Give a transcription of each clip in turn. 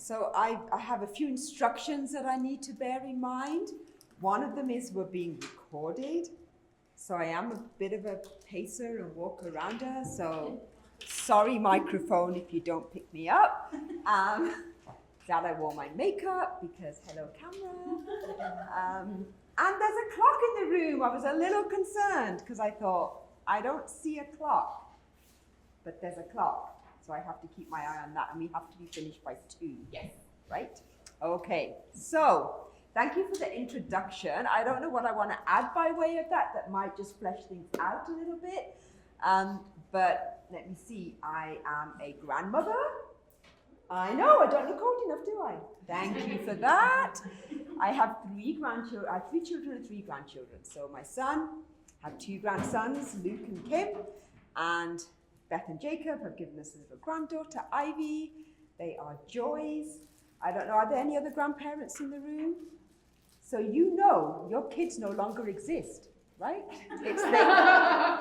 So I have a few instructions that I need to bear in mind. One of them is we're being recorded. So I am a bit of a pacer and walk around her. So sorry, microphone, if you don't pick me up. Glad I wore my makeup because hello, camera. And there's a clock in the room. I was a little concerned because I thought, I don't see a clock, but there's a clock. So I have to keep my eye on that, and we have to be finished by 2. Yes. Right? Okay, so thank you for the introduction. I don't know what I want to add by way of that might just flesh things out a little bit. But let me see, I am a grandmother. I know, I don't look old enough, do I? Thank you for that. I have 3 grandchildren. I have 3 children and 3 grandchildren. So my son, I have 2 grandsons, Luke and Kim, and Beth and Jacob have given us a little granddaughter, Ivy. They are joys. I don't know, are there any other grandparents in the room? So you know your kids no longer exist, right? It's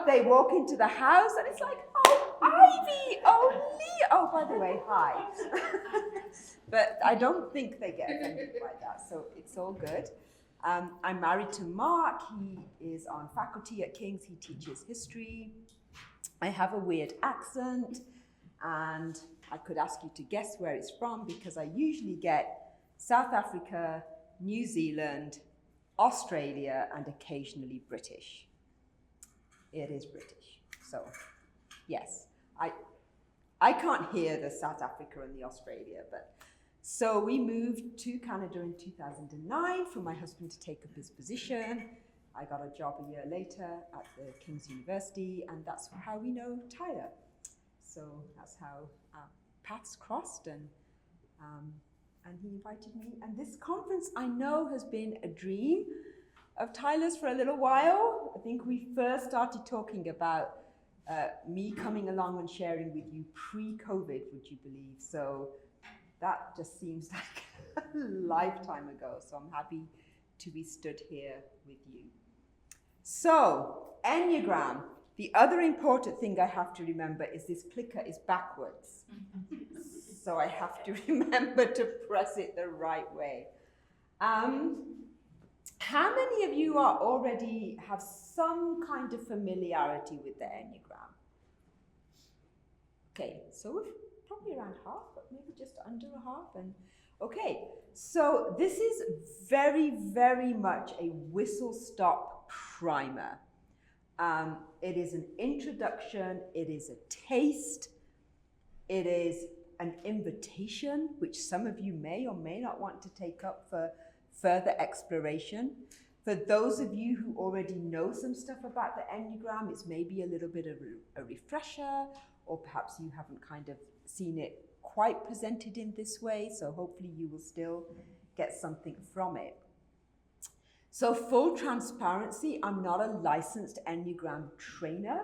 they walk into the house and it's like, oh, Ivy, oh, Lee. Oh, by the way, hi. But I don't think they get offended by that, so it's all good. I'm married to Mark. He is on faculty at King's. He teaches history. I have a weird accent, and I could ask you to guess where it's from because I usually get South Africa, New Zealand, Australia, and occasionally British. It is British. So, yes, I can't hear the South Africa and the Australia, but so we moved to Canada in 2009 for my husband to take up his position. I got a job a year later at the King's University, and that's how we know Tyler. So that's how paths crossed, and he invited me. And this conference, I know, has been a dream of Tyler's for a little while. I think we first started talking about me coming along and sharing with you pre-COVID, would you believe? So that just seems like a lifetime ago. So I'm happy to be stood here with you. So, Enneagram. The other important thing I have to remember is this clicker is backwards. So I have to remember to press it the right way. How many of you are already have some kind of familiarity with the Enneagram? Okay, so we're probably around half, but maybe just under a half. And okay, so this is very, very much a whistle-stop primer. It is an introduction, it is a taste, it is an invitation, which some of you may or may not want to take up for further exploration. For those of you who already know some stuff about the Enneagram, it's maybe a little bit of a refresher, or perhaps you haven't kind of seen it quite presented in this way, so hopefully you will still get something from it. So full transparency, I'm not a licensed Enneagram trainer.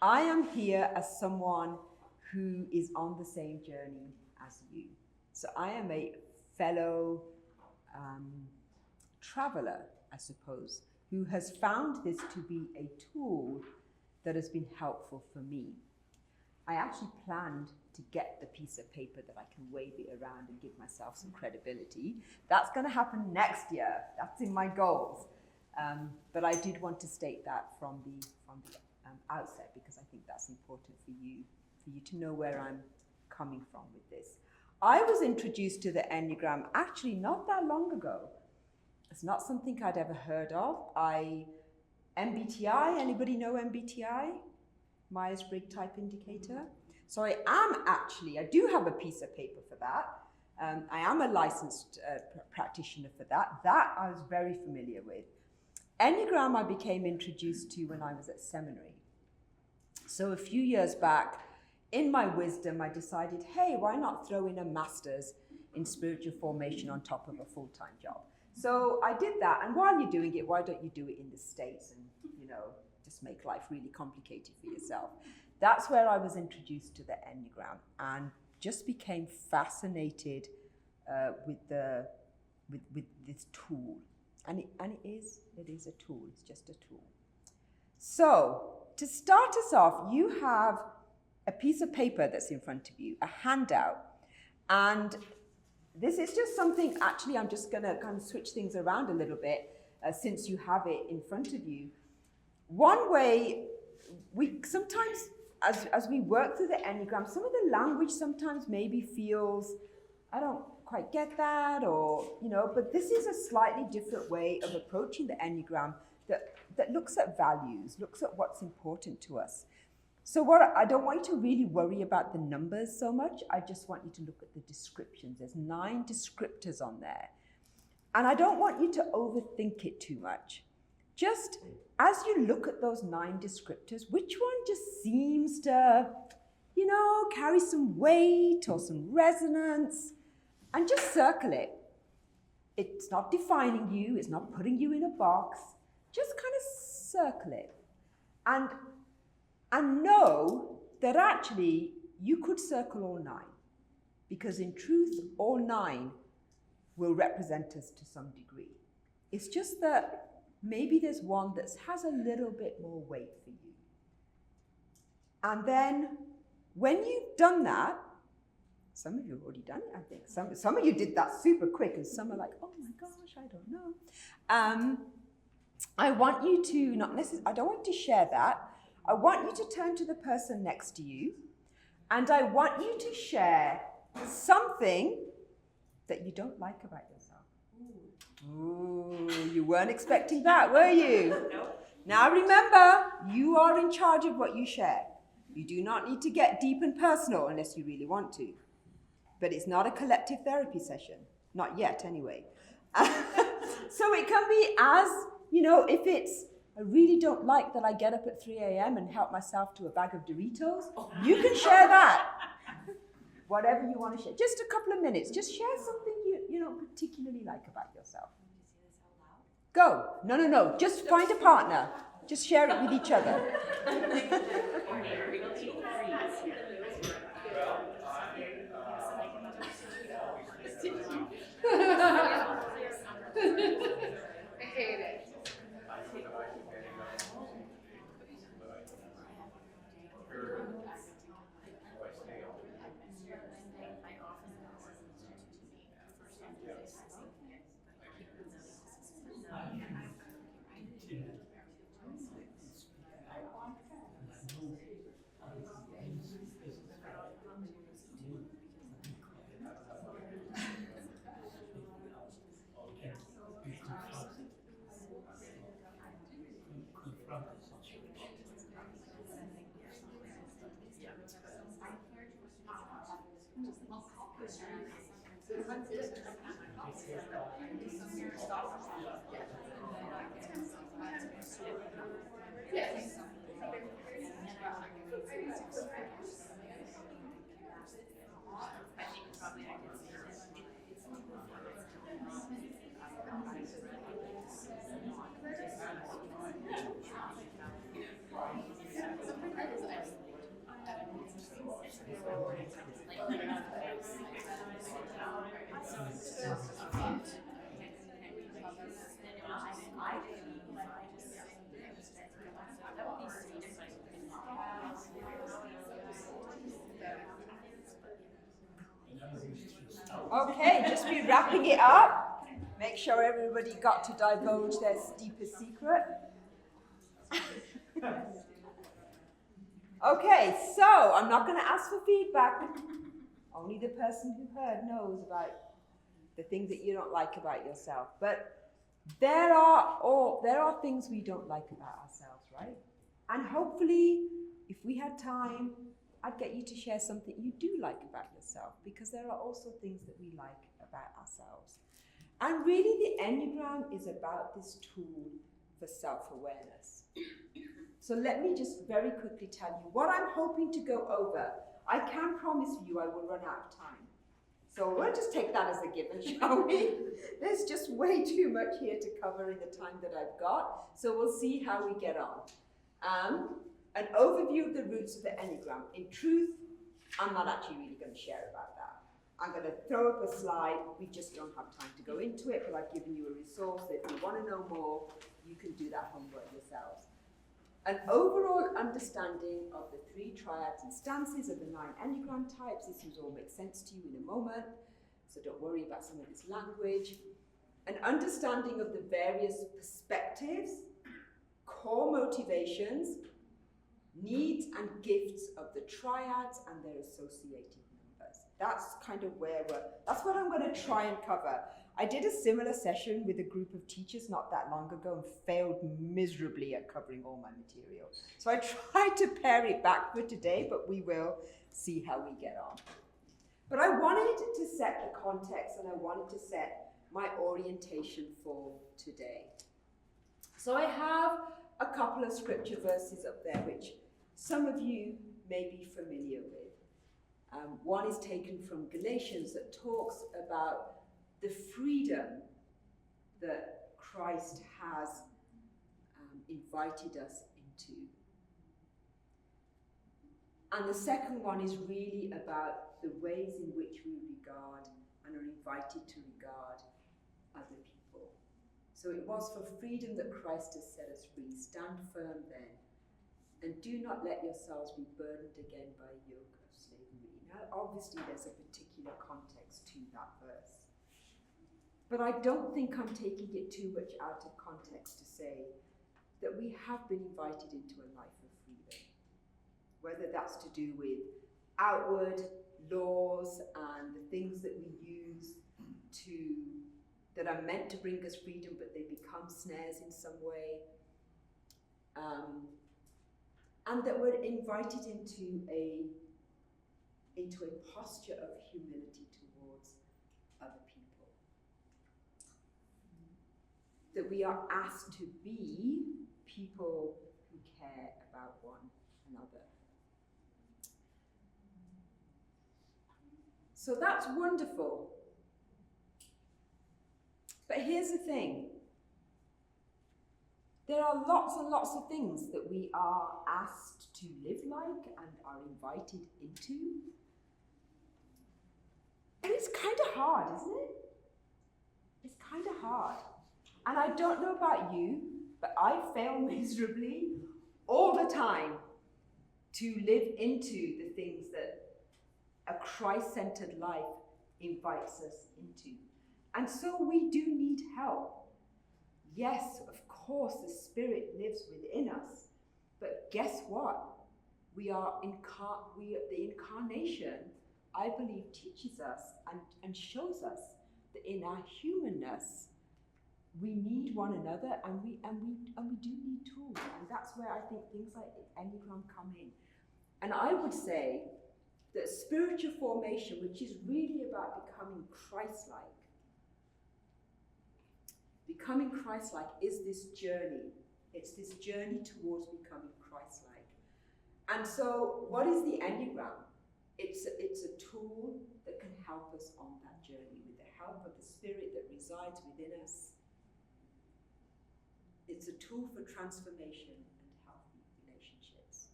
I am here as someone who is on the same journey as you. So I am a fellow traveler, I suppose, who has found this to be a tool that has been helpful for me. I actually planned to get the piece of paper that I can wave it around and give myself some credibility. That's going to happen next year. That's in my goals. But I did want to state that from the outset because I think that's important for you to know where I'm coming from with this. I was introduced to the Enneagram actually not that long ago. It's not something I'd ever heard of. MBTI, anybody know MBTI? Myers-Briggs Type Indicator. So I do have a piece of paper for that. I am a licensed practitioner for that. That I was very familiar with. Enneagram I became introduced to when I was at seminary. So a few years back, in my wisdom, I decided, hey, why not throw in a master's in spiritual formation on top of a full-time job? So I did that, and while you're doing it, why don't you do it in the States and, just make life really complicated for yourself? That's where I was introduced to the Enneagram and just became fascinated with this tool. And it is a tool, it's just a tool. So to start us off, you have a piece of paper that's in front of you, a handout, and this is just something, actually, I'm just going to kind of switch things around a little bit since you have it in front of you. One way, we sometimes, as we work through the Enneagram, some of the language sometimes maybe feels, I don't quite get that, or, but this is a slightly different way of approaching the Enneagram that looks at values, looks at what's important to us. So I don't want you to really worry about the numbers so much. I just want you to look at the descriptions. There's 9 descriptors on there. And I don't want you to overthink it too much. Just as you look at those 9 descriptors, which one just seems to, carry some weight or some resonance? And just circle it. It's not defining you. It's not putting you in a box. Just kind of circle it. And know that actually you could circle all 9. Because in truth, all 9 will represent us to some degree. It's just that maybe there's one that has a little bit more weight for you. And then when you've done that, some of you have already done it, I think. Some of you did that super quick, and some are like, oh my gosh, I don't know. I want you to, I don't want you to share that. I want you to turn to the person next to you, and I want you to share something that you don't like about yourself. Ooh, you weren't expecting that, were you? No. Now remember, you are in charge of what you share. You do not need to get deep and personal unless you really want to. But it's not a collective therapy session. Not yet, anyway. So it can be as, if it's, I really don't like that I get up at 3 a.m. and help myself to a bag of Doritos. You can share that. Whatever you want to share. Just a couple of minutes. Just share something you don't particularly like about yourself. Go. No. Just find a partner. Just share it with each other. I hate it. Okay, just be wrapping it up. Make sure everybody got to divulge their deepest secret. Okay, so I'm not going to ask for feedback. Only the person who heard knows about the things that you don't like about yourself. But there are things we don't like about ourselves, right? And hopefully, if we had time, I'd get you to share something you do like about yourself, because there are also things that we like about ourselves. And really, the Enneagram is about this tool for self-awareness. So let me just very quickly tell you what I'm hoping to go over. I can promise you I will run out of time. So we'll just take that as a given, shall we? There's just way too much here to cover in the time that I've got. So we'll see how we get on. An overview of the roots of the Enneagram. In truth, I'm not actually really going to share about that. I'm going to throw up a slide. We just don't have time to go into it, but I've given you a resource. If you want to know more, you can do that homework yourselves. An overall understanding of the 3 triads and stances of the 9 Enneagram types. This will all make sense to you in a moment. so don't worry about some of this language. An understanding of the various perspectives, core motivations, needs and gifts of the triads and their associated numbers. That's kind of that's what I'm going to try and cover. I did a similar session with a group of teachers not that long ago and failed miserably at covering all my material. So I tried to pare it back for today, but we will see how we get on. But I wanted to set the context and I wanted to set my orientation for today. So I have a couple of scripture verses up there which some of you may be familiar with. One is taken from Galatians that talks about the freedom that Christ has invited us into. And the second one is really about the ways in which we regard and are invited to regard other people. So it was for freedom that Christ has set us free. Stand firm then, and do not let yourselves be burdened again by a yoke of slavery. Now, obviously, there's a particular context to that verse. But I don't think I'm taking it too much out of context to say that we have been invited into a life of freedom. Whether that's to do with outward laws and the things that we use that are meant to bring us freedom, but they become snares in some way. And that we're invited into a posture of humility towards other people. That we are asked to be people who care about one another. So that's wonderful. But here's the thing. There are lots and lots of things that we are asked to live like and are invited into. And it's kind of hard, isn't it? It's kind of hard. And I don't know about you, but I fail miserably all the time to live into the things that a Christ-centered life invites us into. And so we do need help. Yes, of course, the Spirit lives within us. But guess what? The incarnation, I believe, teaches us and shows us that in our humanness, we need one another and we do need tools. And that's where I think things like Enneagram come in. And I would say that spiritual formation, which is really about becoming Christ-like, is this journey. It's this journey towards becoming Christ-like. And so what is the Enneagram? It's a tool that can help us on that journey with the help of the Spirit that resides within us. It's a tool for transformation and healthy relationships.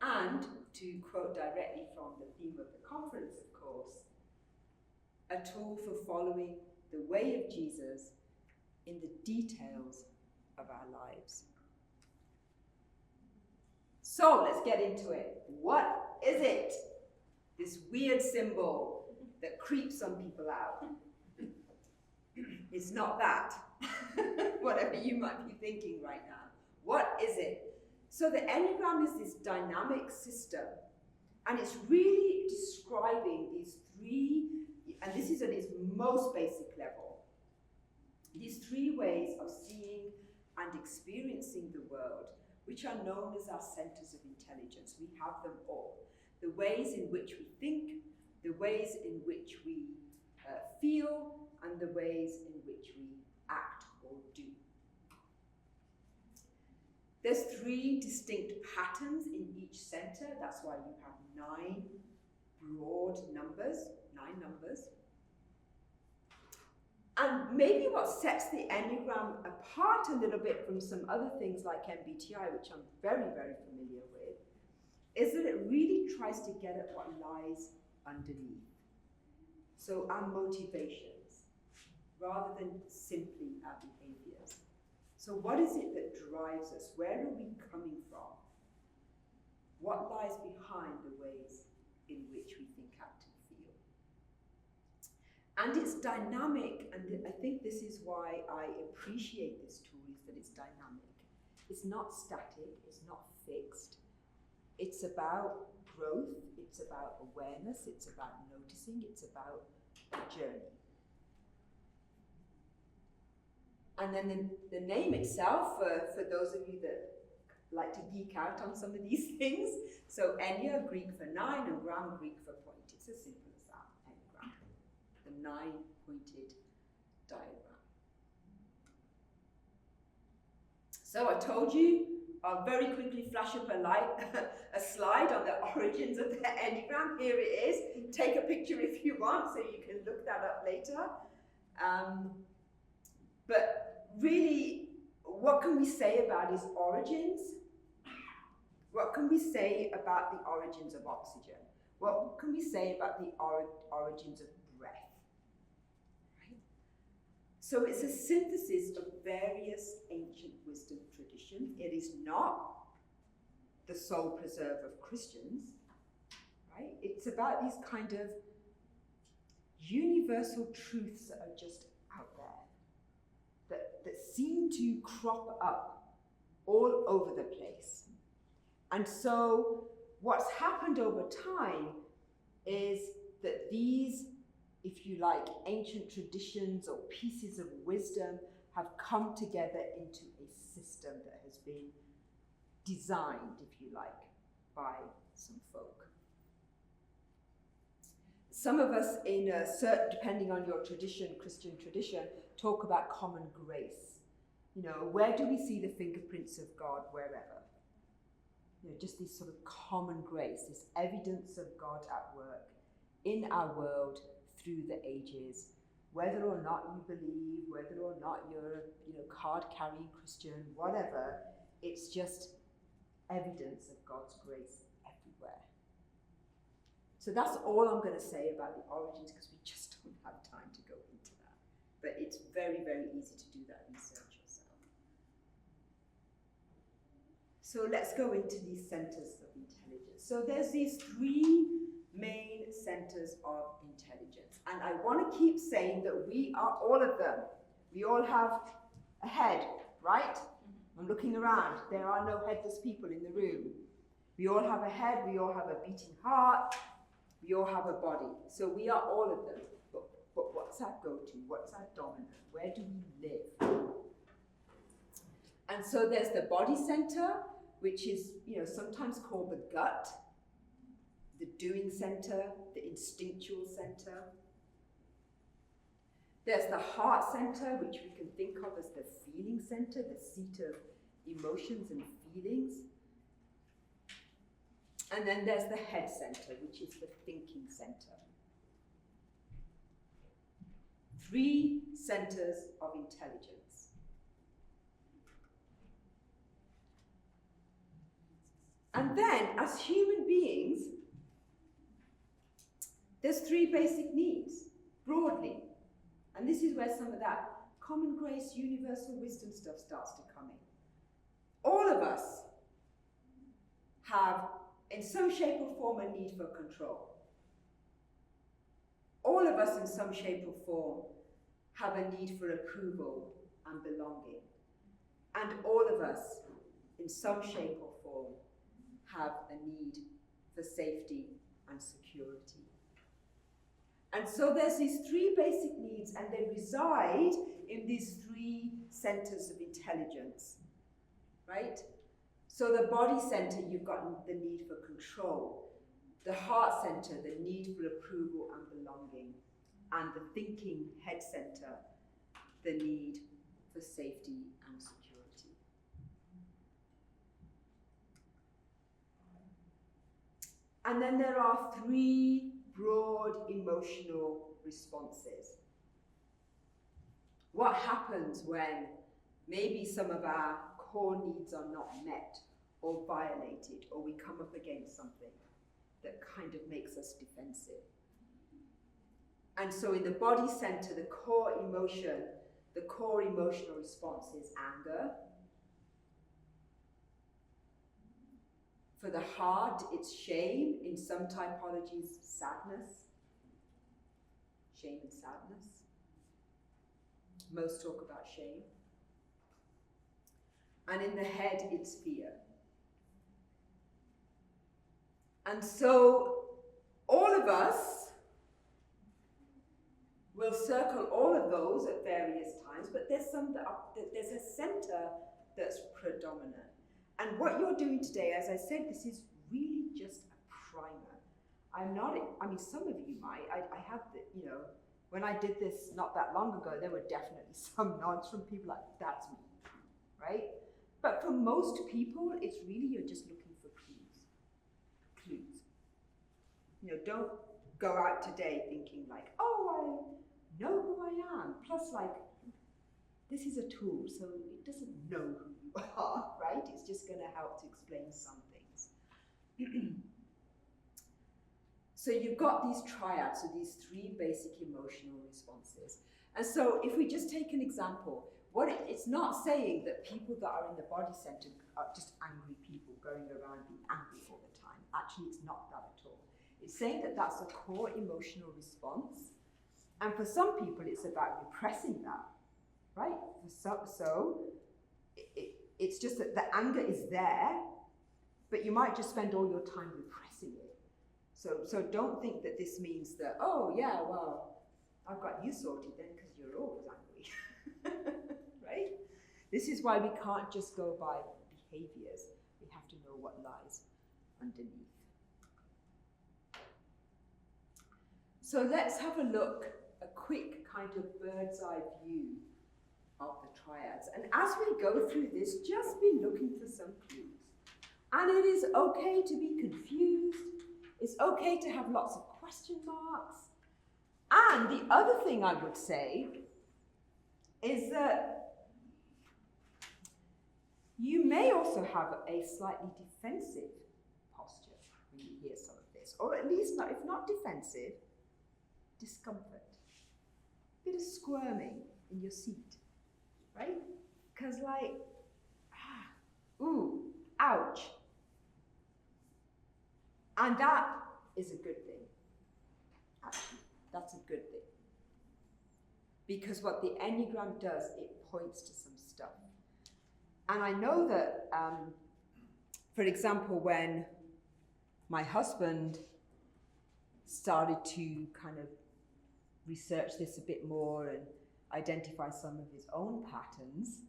And, to quote directly from the theme of the conference, of course, a tool for following the way of Jesus in the details of our lives. So let's get into it. What is it? This weird symbol that creeps some people out. It's not that. Whatever you might be thinking right now. What is it? So the Enneagram is this dynamic system, and it's really describing these three, and this is at its most basic level, these three ways of seeing and experiencing the world, which are known as our centers of intelligence. We have them all. The ways in which we think, the ways in which we feel, and the ways in which we act or do. There's three distinct patterns in each center. That's why you have 9 broad numbers, 9 numbers. And maybe what sets the Enneagram apart a little bit from some other things like MBTI, which I'm very, very familiar with, is that it really tries to get at what lies underneath. So our motivations, rather than simply our behaviors. So what is it that drives us? Where are we coming from? What lies behind the ways in which we think, act, and feel? And it's dynamic, and I think this is why I appreciate this tool, is that it's dynamic. It's not static, it's not fixed. It's about growth, it's about awareness, it's about noticing, it's about a journey. And then the name itself, for those of you that like to geek out on some of these things, so Ennea, Greek for 9, and gram, Greek for point. It's as simple as that, Enneagram. The 9-pointed diagram. So I told you, I'll very quickly flash up a slide on the origins of the Enneagram. Here it is. Take a picture if you want, so you can look that up later. But really, what can we say about his origins? What can we say about the origins of oxygen? What can we say about the origins of breath? Right? So it's a synthesis of various ancient wisdom traditions. It is not the sole preserve of Christians, right? It's about these kind of universal truths that are just out there, that seem to crop up all over the place. And so what's happened over time is that these, if you like, ancient traditions or pieces of wisdom have come together into a system that has been designed, if you like, by some folk. Some of us in a certain, depending on your tradition, Christian tradition, talk about common grace. You know, where do we see the fingerprints of God? Wherever. You know, just this sort of common grace, this evidence of God at work in our world through the ages, whether or not you believe, whether or not you're, card-carrying Christian, whatever, it's just evidence of God's grace everywhere. So that's all I'm going to say about the origins, because we just don't have time to go into that. But it's very, very easy to do that research yourself. So let's go into these centers of intelligence. So there's these 3 main centers of intelligence. And I want to keep saying that we are all of them. We all have a head, right? I'm looking around. There are no headless people in the room. We all have a head, we all have a beating heart, we all have a body. So we are all of them. But what's our go-to? What's our dominant? Where do we live? And so there's the body center, which is, sometimes called the gut, the doing center, the instinctual center. There's the heart center, which we can think of as the feeling center, the seat of emotions and feelings. And then there's the head center, which is the thinking center. 3 centers of intelligence. And then, as human beings, there's 3 basic needs, broadly. And this is where some of that common grace, universal wisdom stuff starts to come in. All of us have, in some shape or form, a need for control. All of us, in some shape or form, have a need for approval and belonging. And all of us, in some shape or form, have a need for safety and security. And so there's these 3 basic needs, and they reside in these 3 centers of intelligence, right? So the body center, you've got the need for control. The heart center, the need for approval and belonging. And the thinking head center, the need for safety and security. And then there are 3 broad emotional responses. What happens when maybe some of our core needs are not met or violated, or we come up against something that kind of makes us defensive? And so in the body center, the core emotional response is anger. For the heart, it's shame. In some typologies, sadness. shame and sadness. Most talk about shame. And in the head, it's fear. And so all of us will circle all of those at various times, but there's there's a center that's predominant. And what you're doing today, as I said, this is really just a primer. Some of you might. I have when I did this not that long ago, there were definitely some nods from people like, that's me, right? But for most people, it's really, you're just looking for clues. Don't go out today thinking like, oh, I know who I am. Plus, like, this is a tool, so it doesn't know who you are, right? It's just going to help to explain some things. So you've got these triads, so these three basic emotional responses. And so if we just take an example, it's not saying that people that are in the body center are just angry people going around being angry all the time. Actually, it's not that at all. It's saying that that's a core emotional response. And for some people, it's about repressing that, right? It's just that the anger is there, but you might just spend all your time repressing it. So don't think that this means that, oh yeah, well, I've got you sorted then because you're always angry, right? This is why we can't just go by behaviors. We have to know what lies underneath. So let's have a quick kind of bird's eye view of the triads. And as we go through this, just be looking for some clues. And it is okay to be confused. It's okay to have lots of question marks. And the other thing I would say is that you may also have a slightly defensive posture when you hear some of this, or at least, if not defensive, discomfort. A bit of squirming in your seat, right? Because ooh, ouch. And that is a good thing. Actually, that's a good thing. Because what the Enneagram does, it points to some stuff. And I know that, for example, when my husband started to kind of research this a bit more and identify some of his own patterns,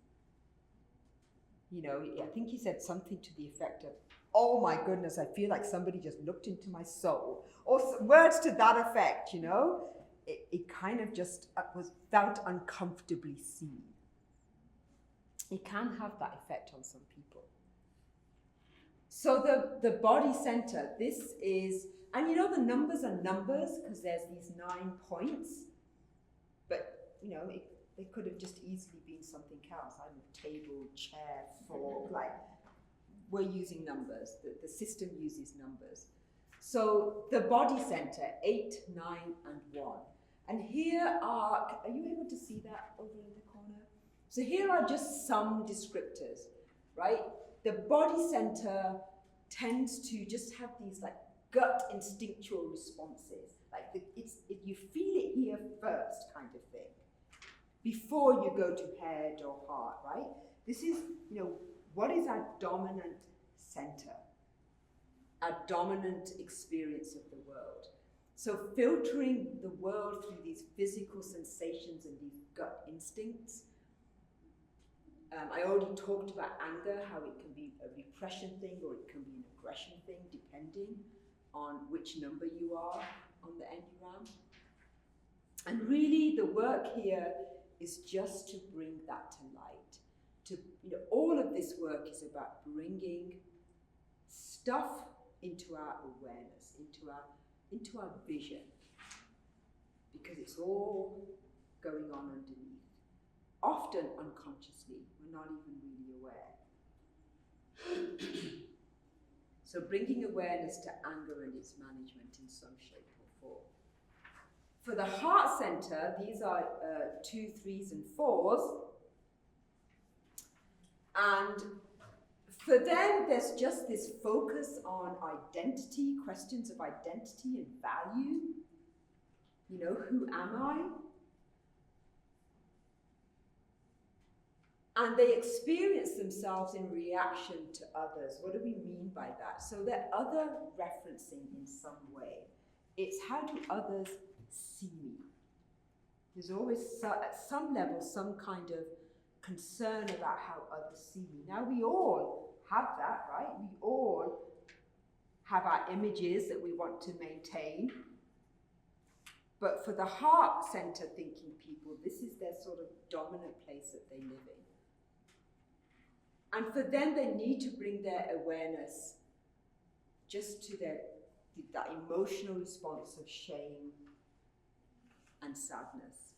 I think he said something to the effect of, oh my goodness, I feel like somebody just looked into my soul, or words to that effect, It kind of just felt uncomfortably seen. It can have that effect on some people. So the body center, this is, and the numbers are numbers because there's these 9 points, but they could have just easily been something else. I don't know, table, chair, fork, we're using numbers. The system uses numbers. So the body center, 8, 9, and 1. And here are you able to see that over in the corner? So here are just some descriptors, right? The body center tends to just have these gut instinctual responses. You feel it here first kind of thing, before you go to head or heart, right? This is, what is our dominant center? Our dominant experience of the world. So filtering the world through these physical sensations and these gut instincts. I already talked about anger, how it can be a repression thing or it can be an aggression thing, depending on which number you are on the Enneagram. And really the work here is just to bring that to light. All of this work is about bringing stuff into our awareness, into our vision, because it's all going on underneath. Often unconsciously, we're not even really aware. So bringing awareness to anger and its management in some shape or form. For the heart center, these are 2, 3s, and 4s. And for them, there's just this focus on identity, questions of identity and value. who am I? And they experience themselves in reaction to others. What do we mean by that? So they're other referencing in some way. It's how do others see me? There's always, at some level, some kind of concern about how others see me. Now, we all have that, right? We all have our images that we want to maintain. But for the heart center thinking people, this is their sort of dominant place that they live in. And for them, they need to bring their awareness just to that emotional response of shame and sadness.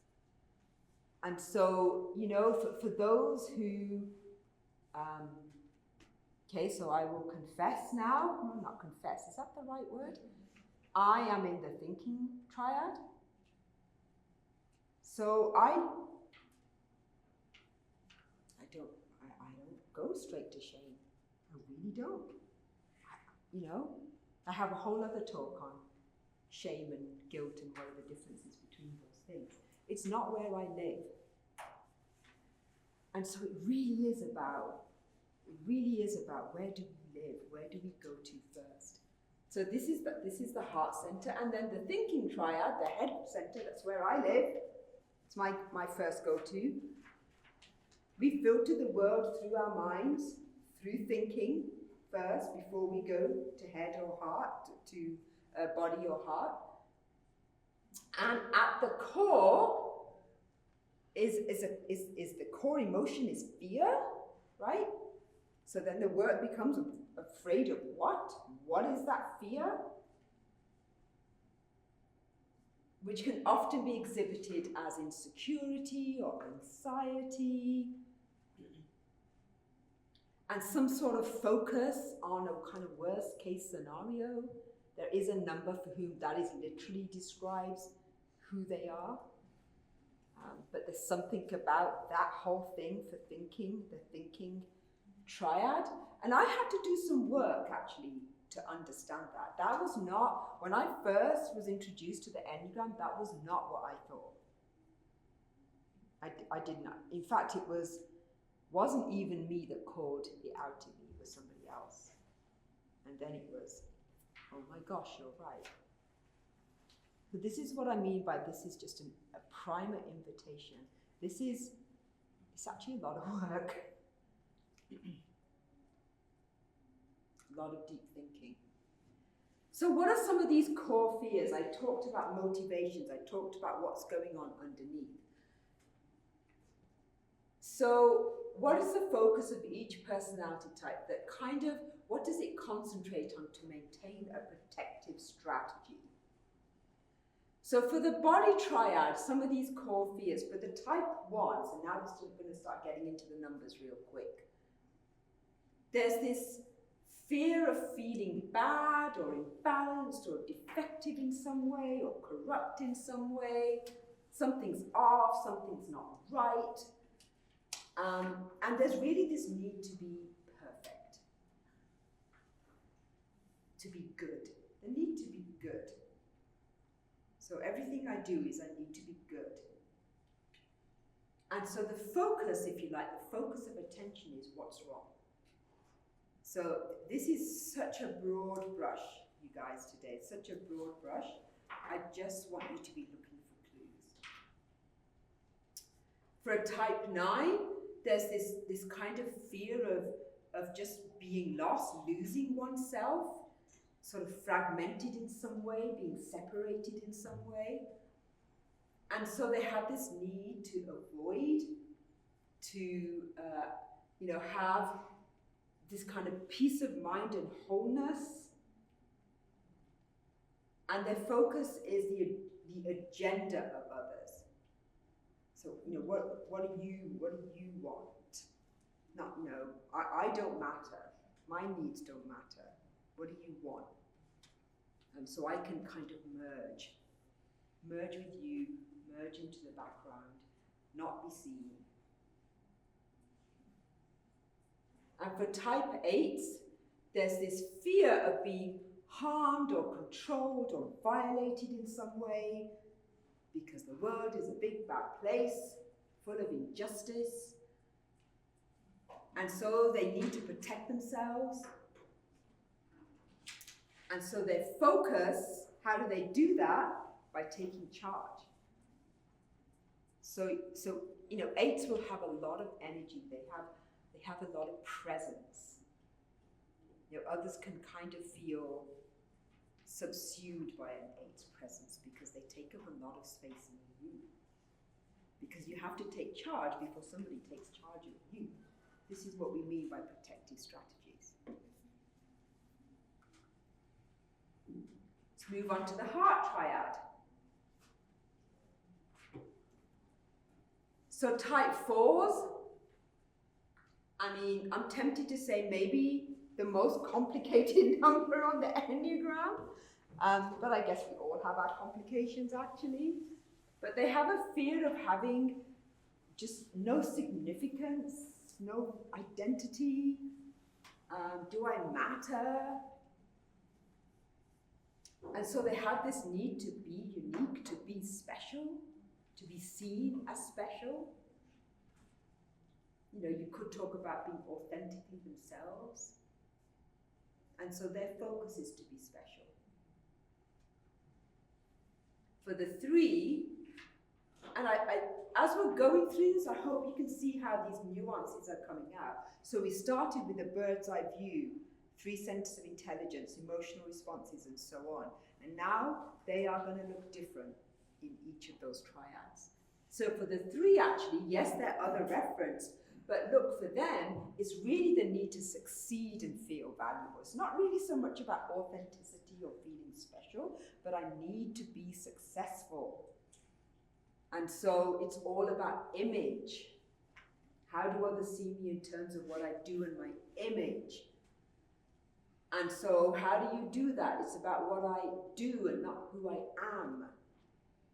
And so, for those who, so I will confess now. No, not confess, is that the right word? I am in the thinking triad. So I don't go straight to shame. I really don't. I have a whole other talk on shame and guilt and what are the differences between those things. It's not where I live. And so it really is about where do we live? Where do we go to first? So this is the heart center, and then the thinking triad, the head center, that's where I live. It's my first go-to. We filter the world through our minds, through thinking first, before we go to head or heart, to body or heart. And at the core is the core emotion is fear, right? So then the work becomes afraid of what? What is that fear? Which can often be exhibited as insecurity or anxiety, and some sort of focus on a kind of worst case scenario. There is a number for whom that is literally describes who they are. But there's something about that whole thing for thinking, the thinking triad. And I had to do some work actually to understand that. That was not, when I first was introduced to the Enneagram, that was not what I thought. I did not. In fact, it wasn't even me that called it out to me, it was somebody else. And then it was, oh my gosh, you're right. But this is what I mean by this is just a primer invitation. It's actually a lot of work. A lot of deep thinking. So what are some of these core fears? I talked about motivations. I talked about what's going on underneath. So what is the focus of each personality type? That kind of, what does it concentrate on to maintain a protective strategy? So for the body triad, some of these core fears, for the type 1, so now we're going to start getting into the numbers real quick. There's this fear of feeling bad or imbalanced or defective in some way or corrupt in some way. Something's off, something's not right. And there's really this need to be perfect, to be good. The need to be good. So everything I do is I need to be good. And so the focus, if you like, the focus of attention is what's wrong. So this is such a broad brush, you guys, today. Such a broad brush. I just want you to be looking for clues. For a type 9, there's this kind of fear of just being lost, losing oneself, sort of fragmented in some way, being separated in some way. And so they have this need to avoid, to have this kind of peace of mind and wholeness. And their focus is the agenda of others. So, what do you want? I don't matter. My needs don't matter. What do you want? And so I can kind of merge with you, merge into the background, not be seen. And for type 8s, there's this fear of being harmed or controlled or violated in some way. because the world is a big bad place full of injustice, and so they need to protect themselves. And so their focus, how do they do that? By taking charge. So you know, 8s will have a lot of energy. They have a lot of presence. You know, others can kind of feel subsumed by an 8's presence because they take up a lot of space in the room. Because you have to take charge before somebody takes charge of you. This is what we mean by protective strategies. Let's move on to the heart triad. So type 4s, I mean, I'm tempted to say maybe the most complicated number on the Enneagram, but I guess we all have our complications actually. But they have a fear of having just no significance, no identity. Do I matter? And so they have this need to be unique, to be special, to be seen as special. You know, you could talk about being authentically themselves. And so their focus is to be special. For the 3, and I as we're going through this, I hope you can see how these nuances are coming out. So we started with a bird's eye view, 3 centers of intelligence, emotional responses, and so on. And now they are going to look different in each of those triads. So for the 3, actually, yes, there are other reference, but look, for them, it's really the need to succeed and feel valuable. It's not really so much about authenticity or feeling special, but I need to be successful. And so it's all about image. How do others see me in terms of what I do and my image? And so how do you do that? It's about what I do and not who I am.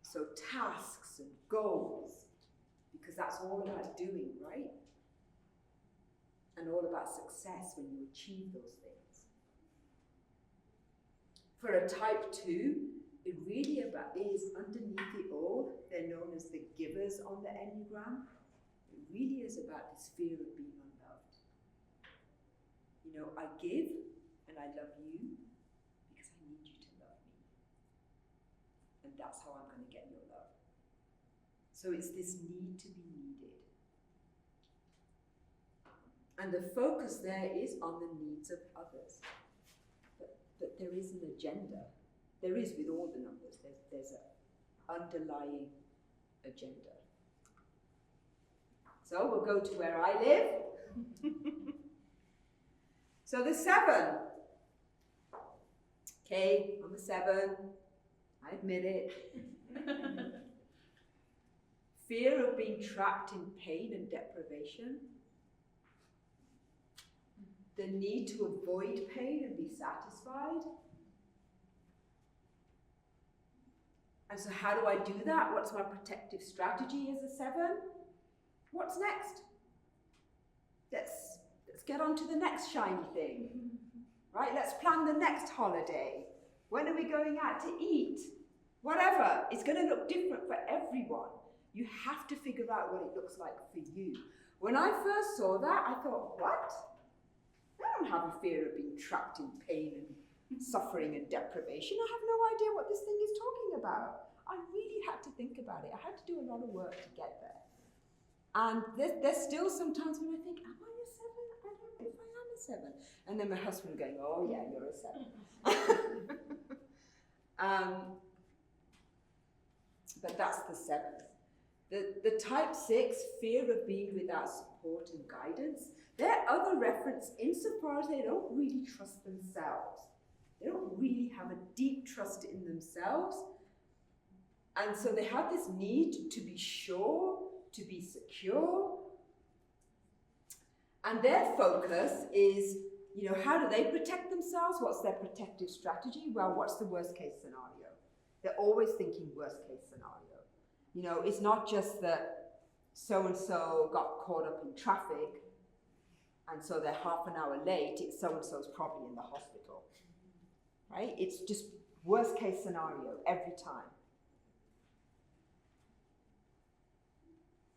So tasks and goals, because that's all about doing, right? And all about success when you achieve those things. For a type 2, it really is underneath it all. They're known as the givers on the Enneagram. It really is about this fear of being unloved. You know, I give and I love you because I need you to love me. And that's how I'm going to get your love. So it's this need to be needed. And the focus there is on the needs of others. But there is an agenda. There is with all the numbers. There's an underlying agenda. So we'll go to where I live. So the 7. Okay, I'm a 7. I admit it. Fear of being trapped in pain and deprivation. The need to avoid pain and be satisfied. And so how do I do that? What's my protective strategy as a 7? What's next? Let's get on to the next shiny thing. Right? Let's plan the next holiday. When are we going out to eat? Whatever. It's going to look different for everyone. You have to figure out what it looks like for you. When I first saw that, I thought, what? I don't have a fear of being trapped in pain and suffering and deprivation. I have no idea what this thing is talking about. I really had to think about it. I had to do a lot of work to get there. And there's still some times when I think, am I a 7? I don't know if I am a 7. And then my husband going, oh yeah, you're a 7. But that's the 7th. The type 6, fear of being without support and guidance. Their other reference, insofar as they don't really trust themselves. They don't really have a deep trust in themselves. And so they have this need to be sure, to be secure. And their focus is, you know, how do they protect themselves? What's their protective strategy? Well, what's the worst case scenario? They're always thinking worst case scenario. You know, it's not just that so-and-so got caught up in traffic and so they're half an hour late, it's so-and-so's probably in the hospital, right? It's just worst case scenario every time.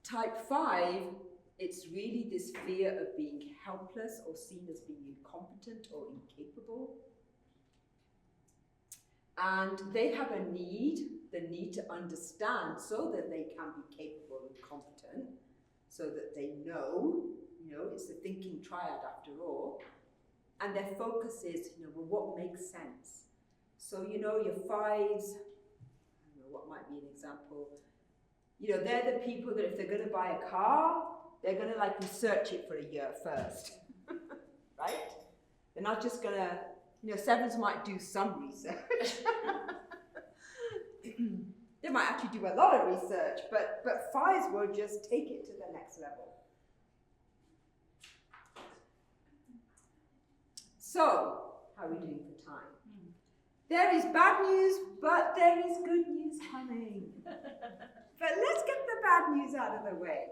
Type 5, it's really this fear of being helpless or seen as being incompetent or incapable. And they have the need to understand so that they can be capable and competent, so that they know, it's the thinking triad after all. And their focus is, well, what makes sense? So, your 5s, what might be an example? They're the people that if they're going to buy a car, they're going to research it for a year first, right? They're not just going to, 7s might do some research. They might actually do a lot of research, but 5s will just take it to the next level. So, how are we doing for time? There is bad news, but there is good news coming. But let's get the bad news out of the way.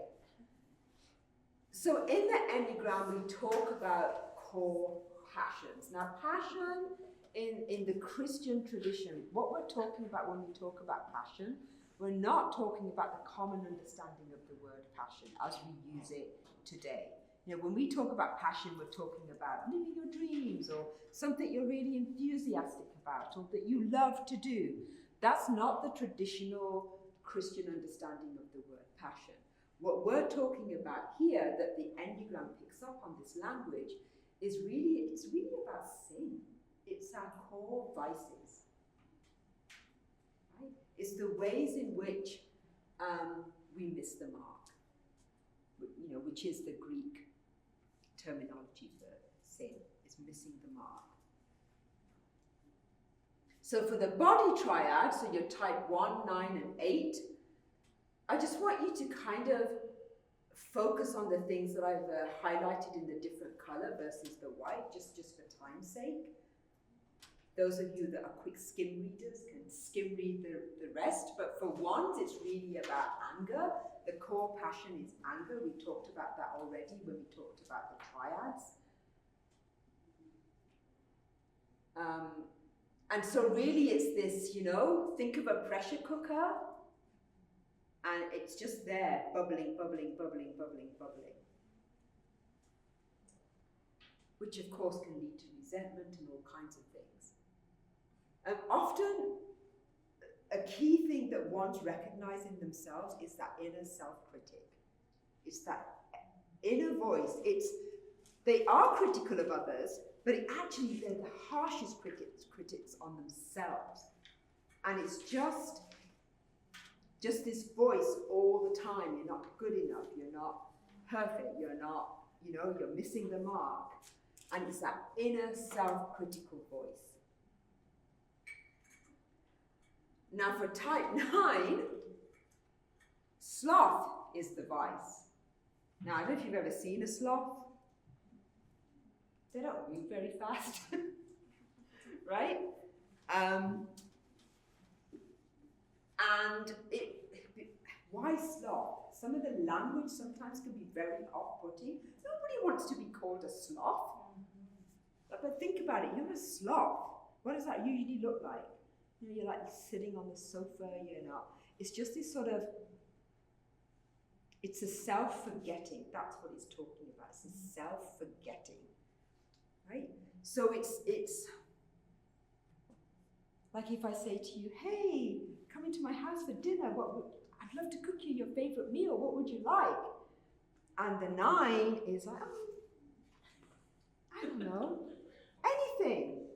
So in the Enneagram, we talk about core passions. Now, passion in the Christian tradition, what we're talking about when we talk about passion, we're not talking about the common understanding of the word passion as we use it today. When we talk about passion, we're talking about living your dreams or something you're really enthusiastic about or that you love to do. That's not the traditional Christian understanding of the word passion. What we're talking about here, that the Enneagram picks up on this language, it's really about sin. It's our core vices. Right? It's the ways in which we miss the mark, which is the Greek terminology for sin, is missing the mark. So for the body triad, so your type 1, 9, and 8, I just want you to kind of focus on the things that I've highlighted in the different color versus the white, just for time's sake. Those of you that are quick skim readers can skim read the rest, but for ones, it's really about anger. The core passion is anger. We talked about that already when we talked about the triads. And so really it's this, think of a pressure cooker, and it's just there, bubbling, bubbling, bubbling, bubbling, bubbling. Which of course can lead to resentment and all kinds of things. Often, a key thing that ones recognize in themselves is that inner self-critic. It's that inner voice. They are critical of others, but they're the harshest critics on themselves. And it's just this voice all the time. You're not good enough, you're not perfect, you're not, you're missing the mark. And it's that inner self-critical voice. Now for type 9, sloth is the vice. Now I don't know if you've ever seen a sloth. They don't move very fast, right? Why sloth? Some of the language sometimes can be very off-putting. Nobody wants to be called a sloth. But think about it, you're a sloth. What does that usually look like? You're like sitting on the sofa, it's just this sort of, it's a self-forgetting. That's what it's talking about. It's a self-forgetting, right? So it's like if I say to you, hey, come into my house for dinner. I'd love to cook you your favorite meal. What would you like? And the 9 is like, I don't know, anything,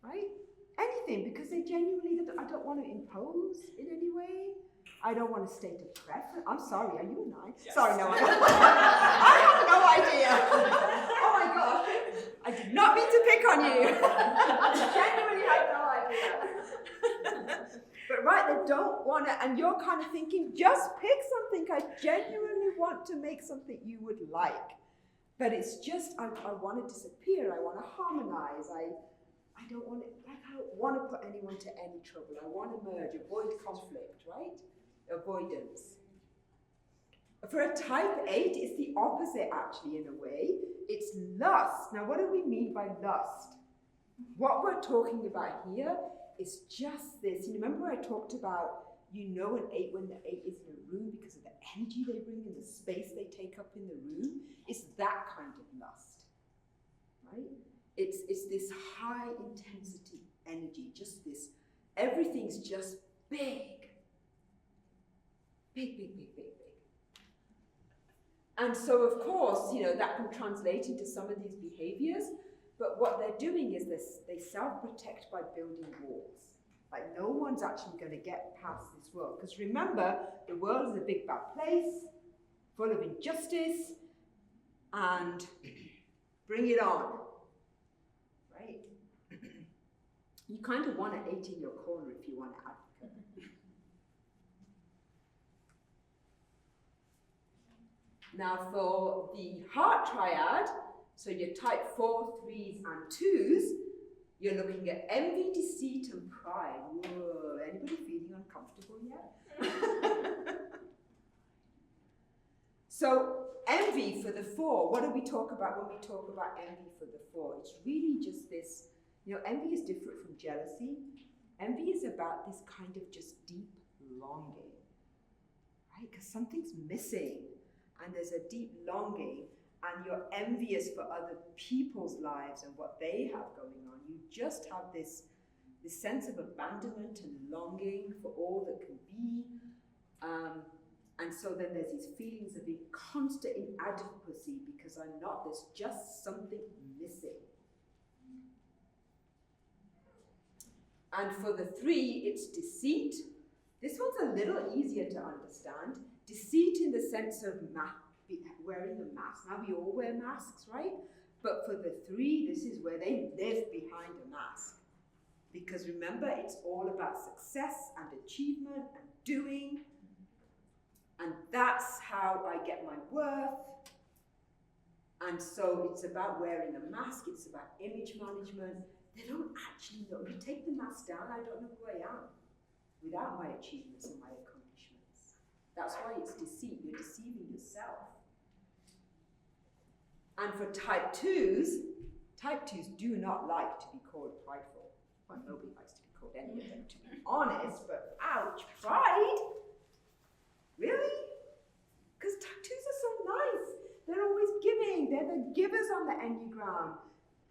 right? Anything, because they genuinely, I don't want to impose in any way. I don't want to state a preference. I'm sorry, are you a 9? Yes. Sorry, no, I have no idea. Oh my gosh, I did not mean to pick on you. I genuinely have no idea. But right, they don't want to, and you're kind of thinking, just pick something. I genuinely want to make something you would like. But it's just, I want to disappear. I want to harmonize. I don't want to put anyone to any trouble. I want to merge, avoid conflict, right? Avoidance. For a type 8, it's the opposite actually in a way. It's lust. Now what do we mean by lust? What we're talking about here is just this. You remember I talked about, You know an 8 when the 8 is in a room because of the energy they bring and the space they take up in the room. It's that kind of lust, right? It's this high intensity energy, just this, everything's just big. Big, big, big, big, big. And so, of course, you know, that can translate into some of these behaviors, but what they're doing is they self-protect by building walls. Like, no one's actually going to get past this world. Because remember, the world is a big bad place, full of injustice, and bring it on, right? You kind of want an 8 in your corner if you want to advocate. Now for the heart triad, so your type 4, 3s, and 2s, you're looking at envy, deceit, and pride. Whoa, anybody feeling uncomfortable yet? So envy for the 4, what do we talk about when we talk about envy for the 4? It's really just this, you know, envy is different from jealousy. Envy is about this kind of just deep longing, right? Because something's missing, and there's a deep longing, and you're envious for other people's lives and what they have going on. You just have this sense of abandonment and longing for all that can be. And so then there's these feelings of constant inadequacy because I'm not, there's just something missing. And for the 3, it's deceit. This one's a little easier to understand. Deceit in the sense of wearing a mask. Now we all wear masks, right? But for the 3, this is where they live behind a mask. Because remember, it's all about success and achievement and doing. And that's how I get my worth. And so it's about wearing a mask, it's about image management. They don't actually know. You take the mask down, I don't know who I am without my achievements and my accomplishments. That's why it's deceit. You're deceiving yourself. And for type 2s do not like to be called prideful. Well, nobody likes to be called any of them, to be honest, but ouch, pride? Really? Because type 2s are so nice. They're always giving. They're the givers on the Enneagram.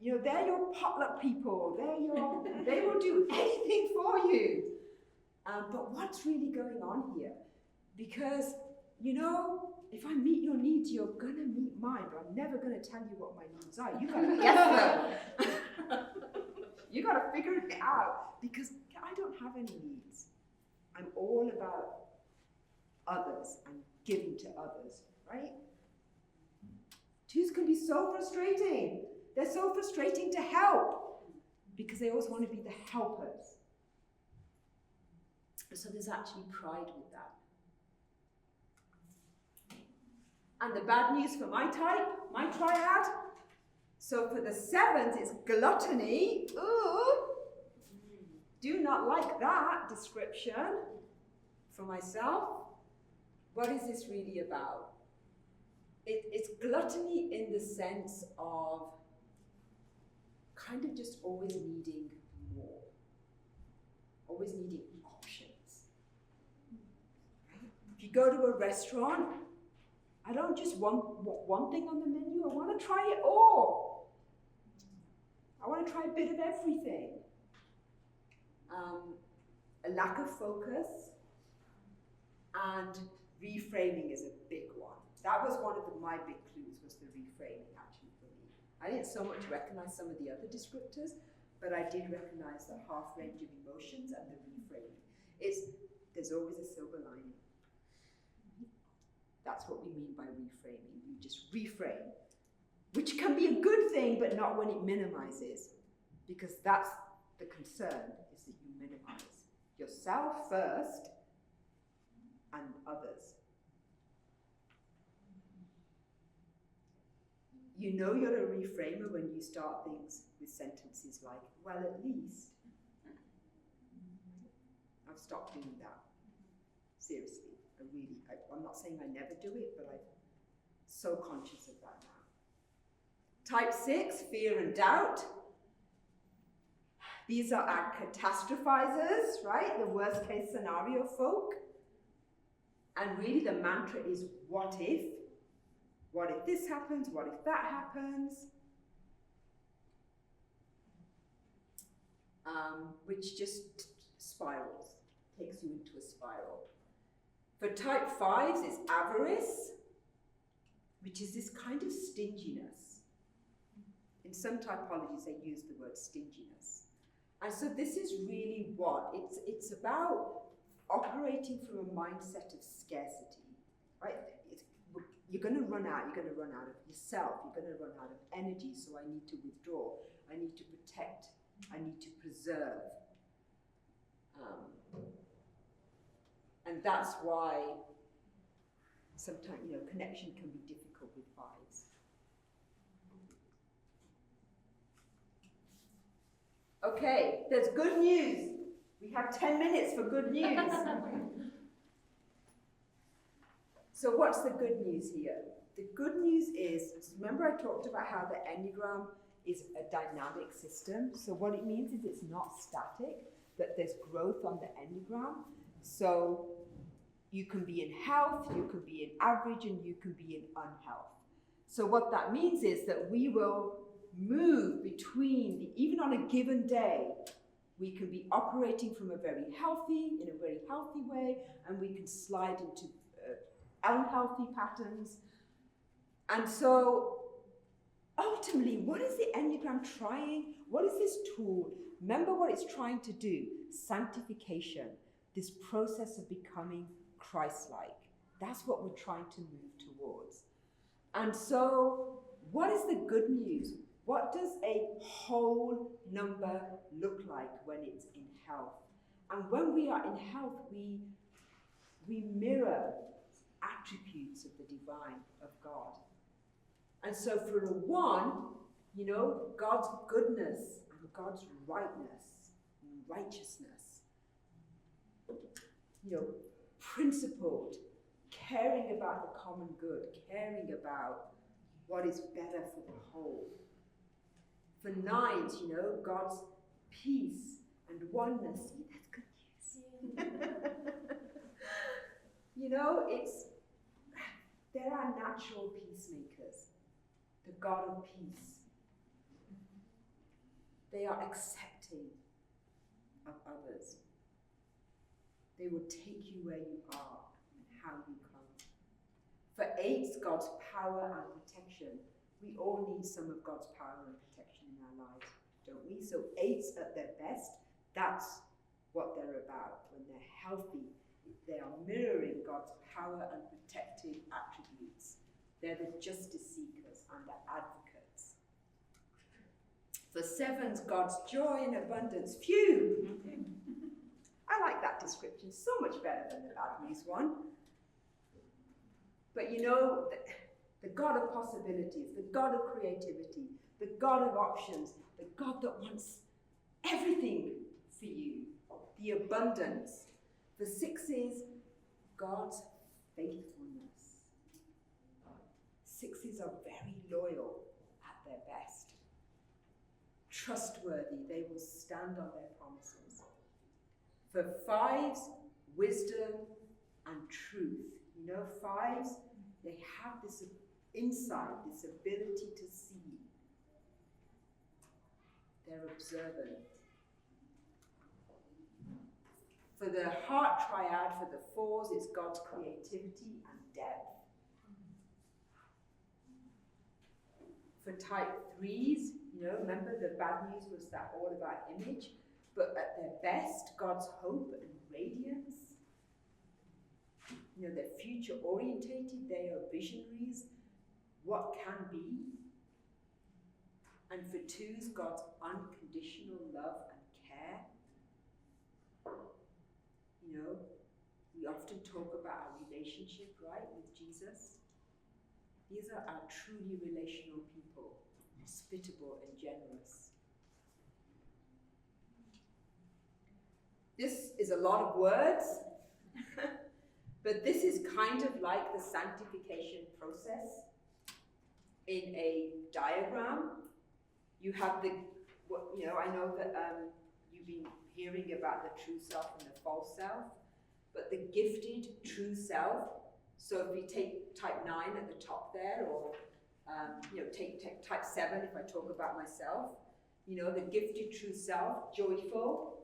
You know, they're your potluck people. They will do anything for you. But what's really going on here? Because, you know, if I meet your needs, you're going to meet mine, but I'm never going to tell you what my needs are. You got to guess them. You got to figure it out, because I don't have any needs. I'm all about others and giving to others, right? 2s can be so frustrating. They're so frustrating to help because they always want to be the helpers. So there's actually pride with that. And the bad news for my type, my triad, so for the 7s, it's gluttony. Ooh, do not like that description for myself. What is this really about? It's gluttony in the sense of kind of just always needing more, always needing options. If you go to a restaurant, I don't just want one thing on the menu, I want to try it all. I want to try a bit of everything. A lack of focus and reframing is a big one. That was one of my big clues, was the reframing actually for me. I didn't so much recognize some of the other descriptors, but I did recognize the half range of emotions and the reframing. There's always a silver lining. That's what we mean by reframing. You just reframe, which can be a good thing, but not when it minimizes, because that's the concern, is that you minimize yourself first and others. You know you're a reframer when you start things with sentences like, well, at least. I've stopped doing that. Seriously. I'm not saying I never do it, but I'm so conscious of that now. Type 6, fear and doubt. These are our catastrophizers, right? The worst case scenario folk. And really the mantra is, what if? What if this happens? What if that happens? Which just spirals, takes you into a spiral. For type 5s, it's avarice, which is this kind of stinginess. In some typologies, they use the word stinginess. And so this is really what? It's about operating from a mindset of scarcity, right? You're going to run out. You're going to run out of yourself. You're going to run out of energy. So I need to withdraw. I need to protect. I need to preserve. And that's why sometimes, connection can be difficult with 5s. Okay, there's good news. We have 10 minutes for good news. So what's the good news here? The good news is, remember I talked about how the Enneagram is a dynamic system. So what it means is it's not static, that there's growth on the Enneagram. So you can be in health, you can be in average, and you can be in unhealth. So what that means is that we will move between, even on a given day, we can be operating from in a very healthy way, and we can slide into unhealthy patterns. And so ultimately, what is the Enneagram trying? What is this tool? Remember what it's trying to do: sanctification, this process of becoming Christ-like. That's what we're trying to move towards. And so what is the good news? What does a whole number look like when it's in health? And when we are in health, we mirror attributes of the divine, of God. And so for a 1, God's goodness and God's rightness and righteousness, principled, caring about the common good, caring about what is better for the whole. For 9s, God's peace and oneness. See, that's good news. There are natural peacemakers, the God of peace. They are accepting of others. They will take you where you are and how you come. For 8s, God's power and protection. We all need some of God's power and protection in our lives, don't we? So 8s at their best, that's what they're about. When they're healthy, they are mirroring God's power and protective attributes. They're the justice seekers and the advocates. For 7s, God's joy and abundance. Phew! I like that description so much better than the bad news one. But the God of possibilities, the God of creativity, the God of options, the God that wants everything for you, the abundance. The 6s, God's faithfulness. 6s are very loyal at their best. Trustworthy, they will stand on their promises. For 5s, wisdom and truth. 5s, they have this insight, this ability to see. They're observant. For the heart triad, for the 4s, it's God's creativity and depth. For type 3s, remember the bad news was that all about image, but at their best, God's hope and radiance. They're future orientated, they are visionaries, what can be. And for 2s, God's unconditional love and care. We often talk about our relationship, right, with Jesus. These are our truly relational people, hospitable and generous. This is a lot of words, but this is kind of like the sanctification process. In a diagram, you have I know that you've been hearing about the true self and the false self, but the gifted true self. So if we take type 9 at the top there, or take type 7 if I talk about myself, the gifted true self, joyful,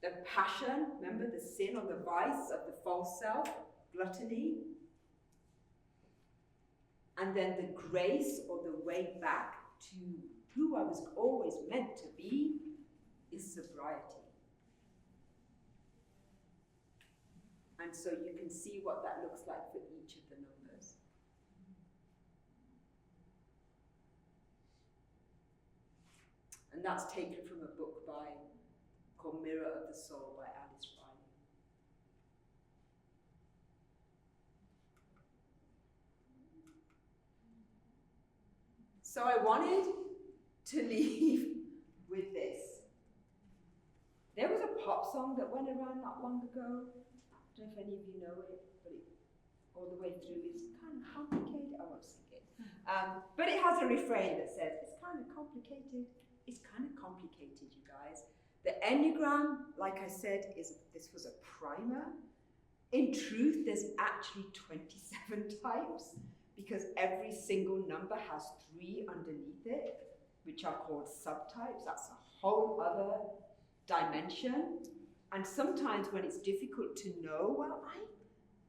the passion, remember the sin or the vice of the false self, gluttony, and then the grace or the way back to who I was always meant to be is sobriety. And so you can see what that looks like for each of the numbers. And that's taken from a book called Mirror of the Soul by Alice Riley. So I wanted to leave with this. There was a pop song that went around not long ago. I don't know if any of you know it, but all the way through is kind of complicated. I won't sing it. But it has a refrain that says, it's kind of complicated. It's kind of complicated, you guys. The Enneagram, like I said, this was a primer. In truth, there's actually 27 types, because every single number has 3 underneath it, which are called subtypes. That's a whole other dimension. And sometimes when it's difficult to know, well,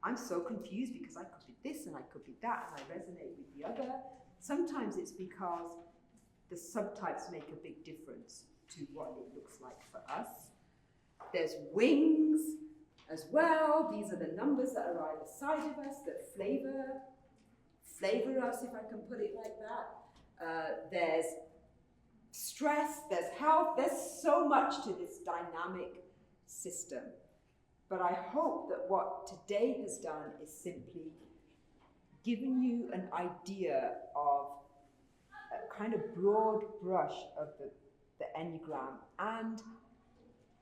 I'm so confused because I could be this and I could be that and I resonate with the other. Sometimes it's because the subtypes make a big difference to what it looks like for us. There's wings as well. These are the numbers that are either side of us that flavor us, if I can put it like that. There's stress, there's health, there's so much to this dynamic system. But I hope that what today has done is simply given you an idea of a kind of broad brush of the Enneagram, and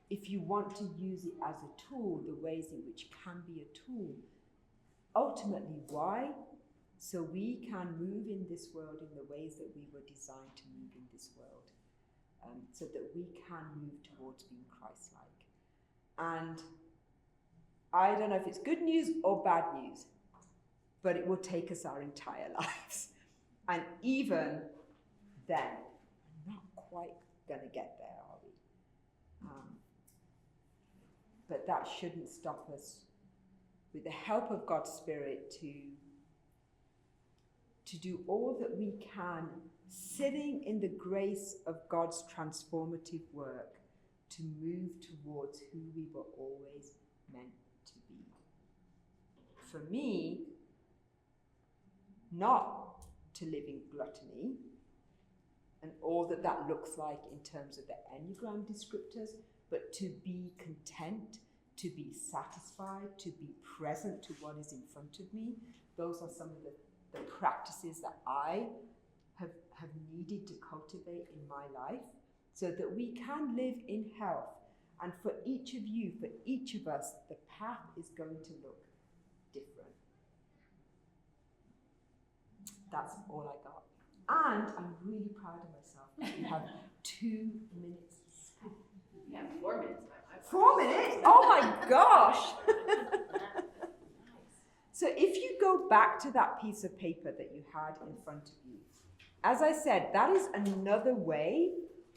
if you want to use it as a tool, the ways in which it can be a tool. Ultimately, why? So we can move in this world in the ways that we were designed to move in this world, so that we can move towards being Christ-like. And I don't know if it's good news or bad news, but it will take us our entire lives. And even then, we're not quite going to get there, are we? But that shouldn't stop us, with the help of God's Spirit, to do all that we can, sitting in the grace of God's transformative work, to move towards who we were always meant to be. For me, not to live in gluttony and all that that looks like in terms of the Enneagram descriptors, but to be content, to be satisfied, to be present to what is in front of me. Those are some of the practices that I have needed to cultivate in my life, so that we can live in health. And for each of you, for each of us, the path is going to look different. That's all I got. And I'm really proud of myself. We have 2 minutes. Yeah, 4 minutes. 4 minutes? Oh my gosh! So if you go back to that piece of paper that you had in front of you, as I said, that is another way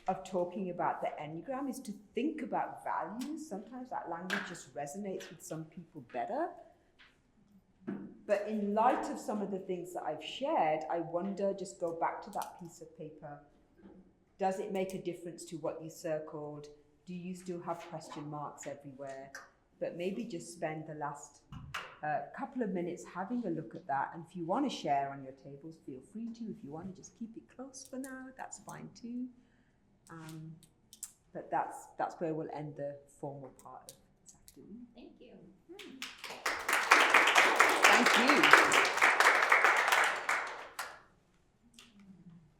of talking about the Enneagram, is to think about values. Sometimes that language just resonates with some people better. But in light of some of the things that I've shared, I wonder, just go back to that piece of paper. Does it make a difference to what you circled? Do you still have question marks everywhere? But maybe just spend the last couple of minutes having a look at that. And if you want to share on your tables, feel free to. If you want to just keep it close for now, that's fine too. But that's where we'll end the formal part of this afternoon. Thank you. Thank you.